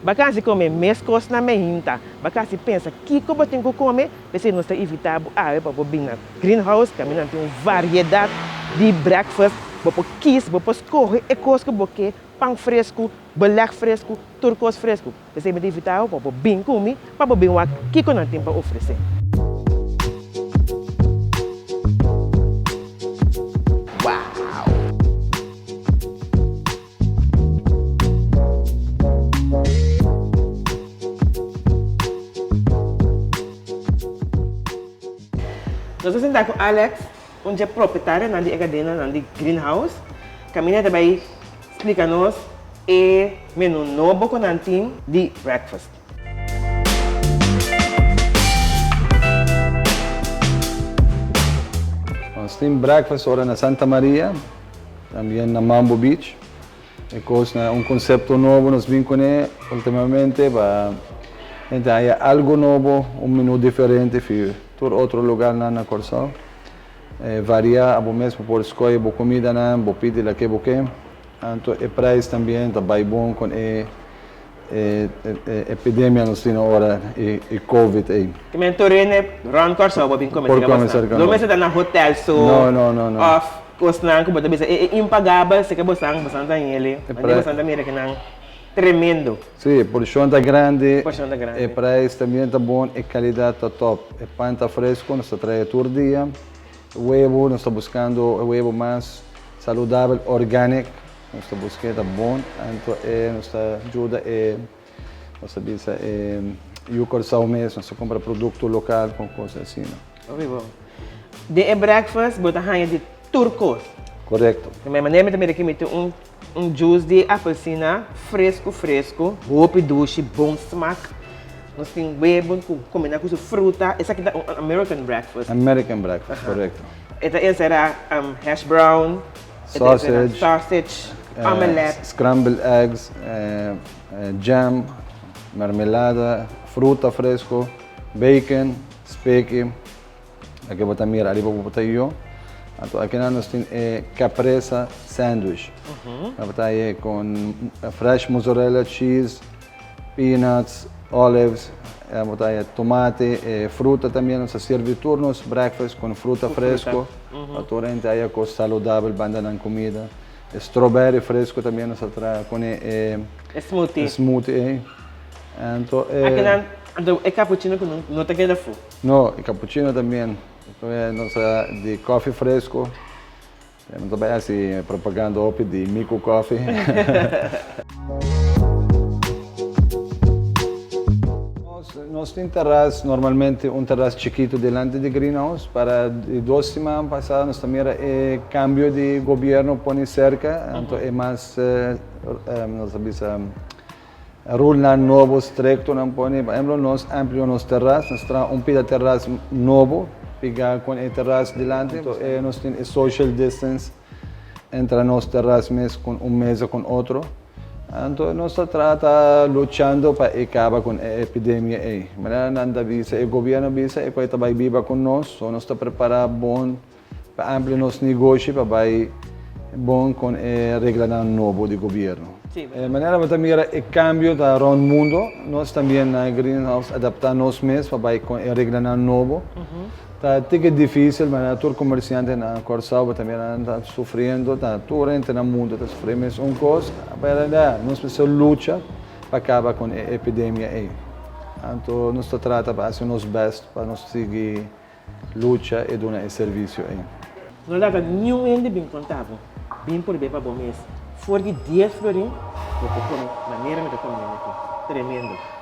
Bacana se comer mais coisas na minha, bacana se pensa que eu tenho que comer, você não está evitando para vir na greenhouse, que tem uma variedade de breakfast, para kiss, para escolher e coisas que você pão fresco, beleg fresco, turcos fresco, você me evitar para vir comer, para vir o que eu não tenho para oferecer. Nós vamos sentar com Alex, onde é proprietário da cadena da greenhouse. Caminha também explica-nos o menu novo que nós temos de breakfast. Nós temos breakfast ora na Santa Maria, também na Mambo Beach. É um conceito novo nós vimos com ele ultimamente para então, algo novo, um menu diferente para outro lugar na Corsal. Varia a mesmo por escolher a comida, a pedir o que você quer. Então, o preço também está bem bom com a epidemia nós temos agora e Covid. Também torne Ron Corsal para vir começar. Não vai ser na hotel só. Não. Off, costando que você é impagável, se que você está nele. Mas você mira que não. Tremendo. Sim, porção está grande. O preço também está bom e a qualidade está top. O pão está fresco, nós estamos trazendo todo dia. O huevo, nós estamos buscando o huevo mais saudável, orgânico. Nós estamos buscando, está bom. Então, nos ajuda nós sabemos e o Corsal mesmo, nós compramos produto local com coisas assim. De breakfast, você tem de turcos. Correto. De minha maneira, também aqui meter um juice de apelsina fresco, roupa doce, bom smack. Nós temos huevo combinado com fruta. Esse aqui é um American breakfast. American breakfast, correto. Esse será hash brown, sausage, omelette, scrambled eggs, jam, marmelada, fruta fresco, bacon, specky. Aqui vou mira, ali vou botar eu. Então, aqui nós temos caprese sandwich. Com fresh mozzarella cheese, peanuts, olives, tomate, fruta também. Nós servimos breakfast com fruta fresco. Naturalmente, aí com saudável, banda na comida. Strawberry fresco também nós trazemos com smoothie. Então, aqui é cappuccino que não tem que fogo. Não, é cappuccino também. Nossa de coffee fresco. Não estou assim propaganda de Mico Coffee. Nós temos terraço, normalmente terraço chiquito delante de greenhouse. Para 2 semanas passadas, nós também cambio de governo põe cerca, então é mais, nós sabemos, rule novo, stricto, não põe. Por exemplo, nós ampliamos nosso terraço, nós trazemos de terraço novo. Pegar com o terraço delante, então, nós temos social distance entre nosso terraço mesmo com mesa com outro. Então, nós estamos lutando para acabar com a epidemia. Mas não avisa, o governo avisa, e vai também viva conosco, nós estamos preparados bom para ampliar nosso negócio, para vai bom com a regra nova do governo. De maneira que também o cambio da o mundo, nós também na Greenhouse adaptamos mesmo para vai com a regra nova. Tá difícil, mas todo comerciante na Corsal também está sofrendo, todo gente no mundo está sofrendo coisa, mas nós precisamos lutar para acabar com a epidemia. Então, nós tratamos para fazer o nosso best para nós seguir luta e dar serviço. Não dá nenhum ende bem contável, bem por bem para bom mês. For de 10 florim, eu vou comer, maneira que eu comer, tremendo.